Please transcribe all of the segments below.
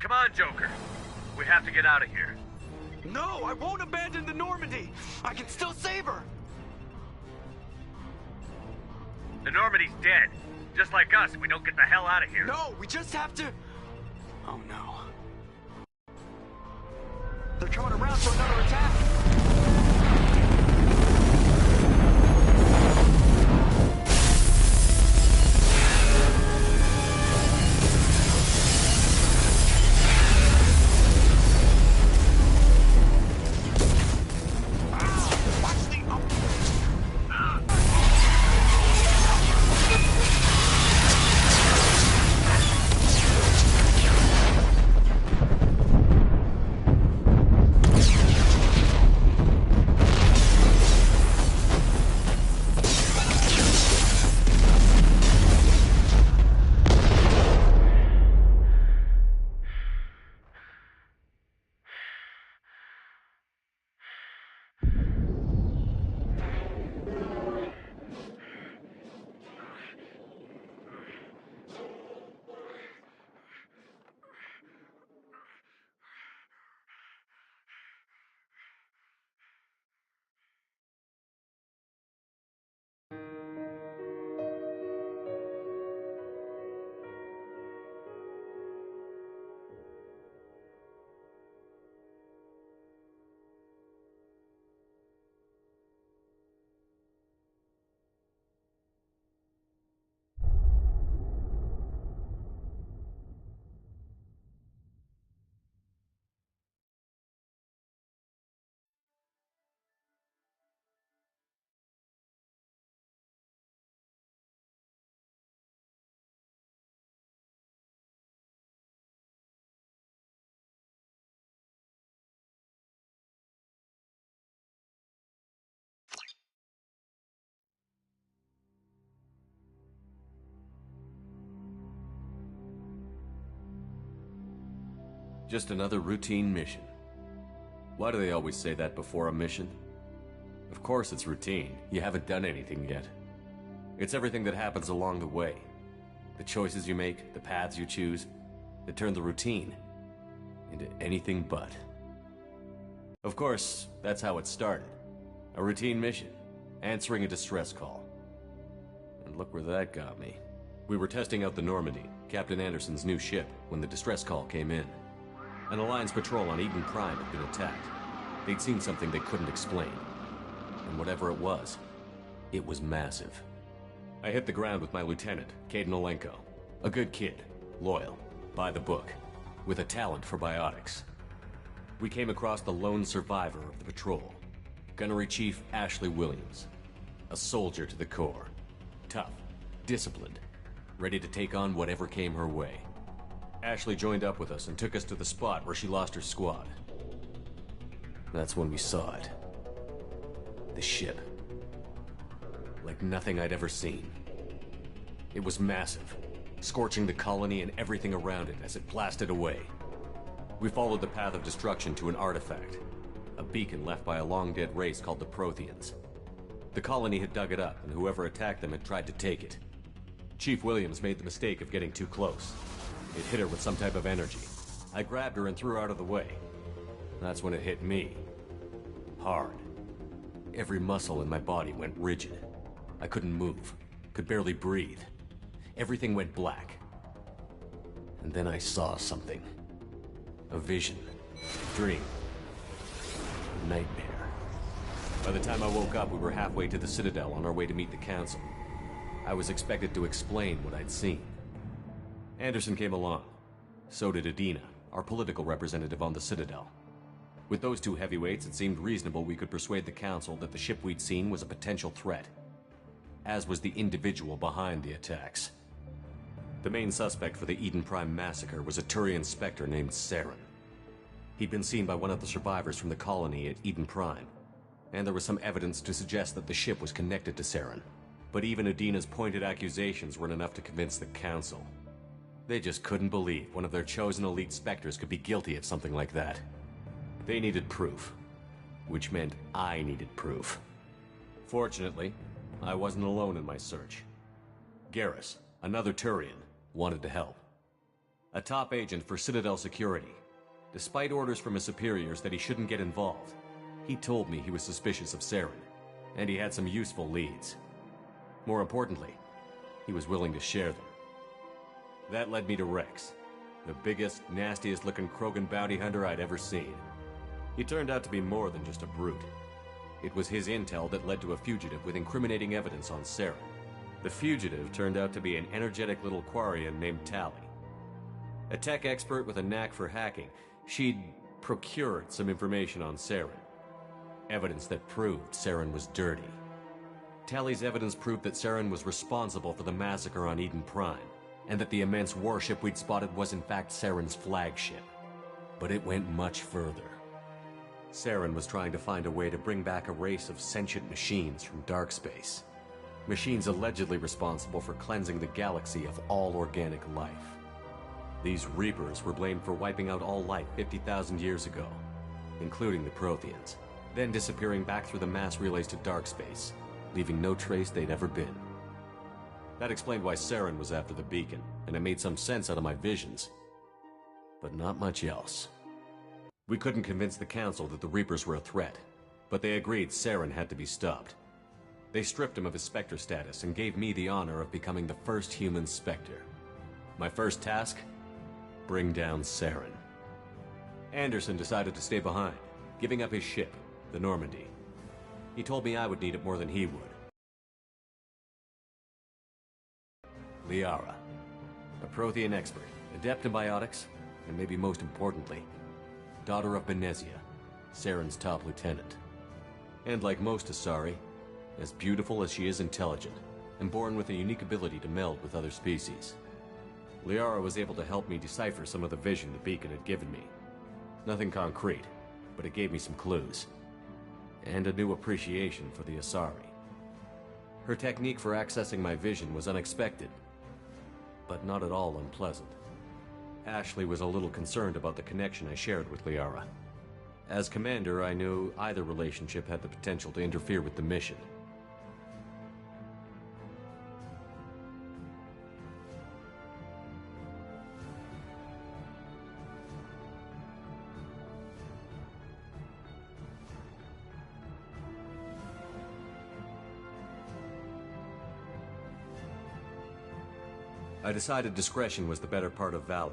Come on, Joker. We have to get out of here. No, I won't abandon the Normandy. I can still save her. The Normandy's dead. Just like us, we don't get the hell out of here. No, we just have to... Oh no. They're coming around for another attack. Just another routine mission. Why do they always say that before a mission? Of course it's routine. You haven't done anything yet. It's everything that happens along the way. The choices you make, the paths you choose, that turn the routine into anything but. Of course, that's how it started. A routine mission, answering a distress call. And look where that got me. We were testing out the Normandy, Captain Anderson's new ship, when the distress call came in. An Alliance patrol on Eden Prime had been attacked. They'd seen something they couldn't explain. And whatever it was massive. I hit the ground with my lieutenant, Caden Olenko. A good kid, loyal, by the book, with a talent for biotics. We came across the lone survivor of the patrol, Gunnery Chief Ashley Williams. A soldier to the core. Tough, disciplined, ready to take on whatever came her way. Ashley joined up with us and took us to the spot where she lost her squad. That's when we saw it. The ship. Like nothing I'd ever seen. It was massive, scorching the colony and everything around it as it blasted away. We followed the path of destruction to an artifact, a beacon left by a long-dead race called the Protheans. The colony had dug it up, and whoever attacked them had tried to take it. Chief Williams made the mistake of getting too close. It hit her with some type of energy. I grabbed her and threw her out of the way. That's when it hit me. Hard. Every muscle in my body went rigid. I couldn't move, could barely breathe. Everything went black. And then I saw something. A vision. Dream. Nightmare. By the time I woke up, we were halfway to the Citadel on our way to meet the Council. I was expected to explain what I'd seen. Anderson came along. So did Adina, our political representative on the Citadel. With those two heavyweights, it seemed reasonable we could persuade the Council that the ship we'd seen was a potential threat, as was the individual behind the attacks. The main suspect for the Eden Prime massacre was a Turian Spectre named Saren. He'd been seen by one of the survivors from the colony at Eden Prime, and there was some evidence to suggest that the ship was connected to Saren. But even Adina's pointed accusations weren't enough to convince the Council. They just couldn't believe one of their chosen elite Spectres could be guilty of something like that. They needed proof, which meant I needed proof. Fortunately, I wasn't alone in my search. Garrus, another Turian, wanted to help. a top agent for Citadel Security. Despite orders from his superiors that he shouldn't get involved, he told me he was suspicious of Saren, and he had some useful leads. More importantly, he was willing to share them. That led me to Rex, the biggest, nastiest-looking Krogan bounty hunter I'd ever seen. He turned out to be more than just a brute. It was his intel that led to a fugitive with incriminating evidence on Saren. The fugitive turned out to be an energetic little Quarian named Tally. A tech expert with a knack for hacking, she'd procured some information on Saren. Evidence that proved Saren was dirty. Tally's evidence proved that Saren was responsible for the massacre on Eden Prime, and that the immense warship we'd spotted was in fact Saren's flagship. But it went much further. Saren was trying to find a way to bring back a race of sentient machines from dark space. Machines allegedly responsible for cleansing the galaxy of all organic life. These Reapers were blamed for wiping out all life 50,000 years ago, including the Protheans, then disappearing back through the mass relays to dark space, leaving no trace they'd ever been. That explained why Saren was after the beacon, and it made some sense out of my visions. But not much else. We couldn't convince the Council that the Reapers were a threat, but they agreed Saren had to be stopped. They stripped him of his Spectre status and gave me the honor of becoming the first human Spectre. My first task? Bring down Saren. Anderson decided to stay behind, giving up his ship, the Normandy. He told me I would need it more than he would. Liara, a Prothean expert, adept in biotics, and maybe most importantly, daughter of Benezia, Saren's top lieutenant. And like most Asari, as beautiful as she is intelligent, and born with a unique ability to meld with other species. Liara was able to help me decipher some of the vision the beacon had given me. Nothing concrete, but it gave me some clues. And a new appreciation for the Asari. Her technique for accessing my vision was unexpected, but not at all unpleasant. Ashley was a little concerned about the connection I shared with Liara. As commander, I knew either relationship had the potential to interfere with the mission. I decided discretion was the better part of valor,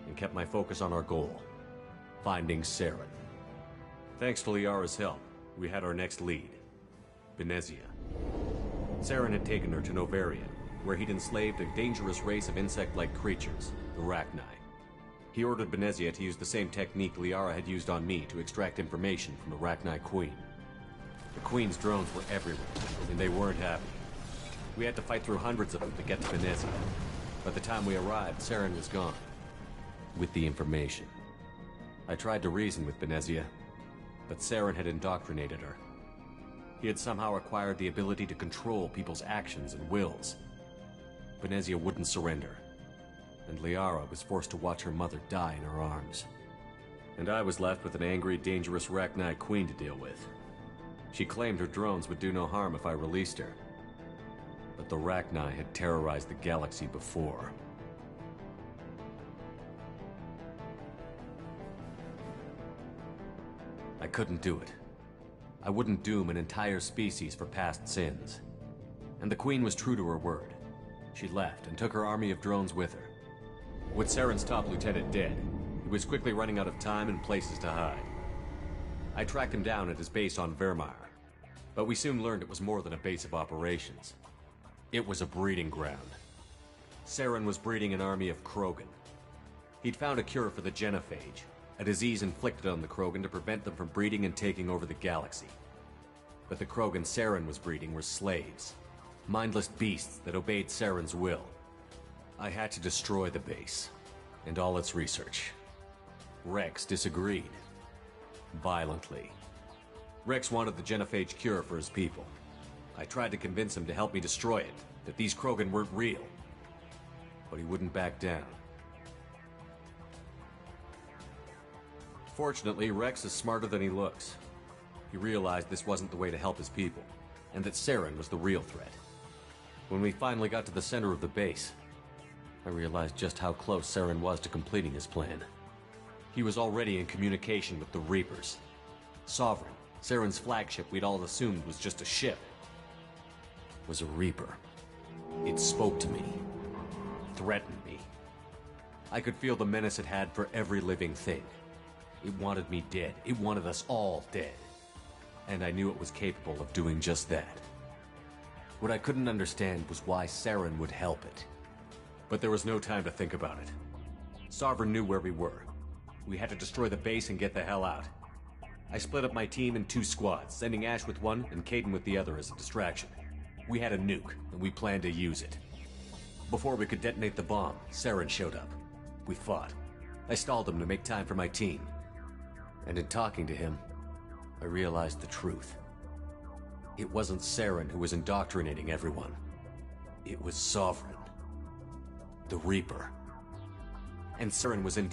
and kept my focus on our goal, finding Saren. Thanks to Liara's help, we had our next lead, Benezia. Saren had taken her to Novaria, where he'd enslaved a dangerous race of insect-like creatures, the Rachni. He ordered Benezia to use the same technique Liara had used on me to extract information from the Rachni Queen. The Queen's drones were everywhere, and they weren't happy. We had to fight through hundreds of them to get to Benezia. By the time we arrived, Saren was gone. With the information. I tried to reason with Benezia, but Saren had indoctrinated her. He had somehow acquired the ability to control people's actions and wills. Benezia wouldn't surrender, and Liara was forced to watch her mother die in her arms. And I was left with an angry, dangerous Rachni Queen to deal with. She claimed her drones would do no harm if I released her. But the Rachni had terrorized the galaxy before. I couldn't do it. I wouldn't doom an entire species for past sins. And the Queen was true to her word. She left and took her army of drones with her. With Saren's top lieutenant dead, he was quickly running out of time and places to hide. I tracked him down at his base on Vermeer, but we soon learned it was more than a base of operations. It was a breeding ground. Saren was breeding an army of Krogan. He'd found a cure for the genophage, a disease inflicted on the Krogan to prevent them from breeding and taking over the galaxy. But the Krogan Saren was breeding were slaves, mindless beasts that obeyed Saren's will. I had to destroy the base, and all its research. Rex disagreed. Violently. Rex wanted the genophage cure for his people. I tried to convince him to help me destroy it, that these Krogan weren't real. But he wouldn't back down. Fortunately, Rex is smarter than he looks. He realized this wasn't the way to help his people, and that Saren was the real threat. When we finally got to the center of the base, I realized just how close Saren was to completing his plan. He was already in communication with the Reapers. Sovereign, Saren's flagship we'd all assumed was just a ship, was a Reaper. It spoke to me, threatened me. I could feel the menace it had for every living thing. It wanted me dead. It wanted us all dead. And I knew it was capable of doing just that. What I couldn't understand was why Saren would help it. But there was no time to think about it. Sovereign knew where we were. We had to destroy the base and get the hell out. I split up my team in 2 squads, sending Ash with one and Caden with the other as a distraction. We had a nuke, and we planned to use it. Before we could detonate the bomb, Saren showed up. We fought. I stalled him to make time for my team. And in talking to him, I realized the truth. It wasn't Saren who was indoctrinating everyone. It was Sovereign. The Reaper. And Saren was in deep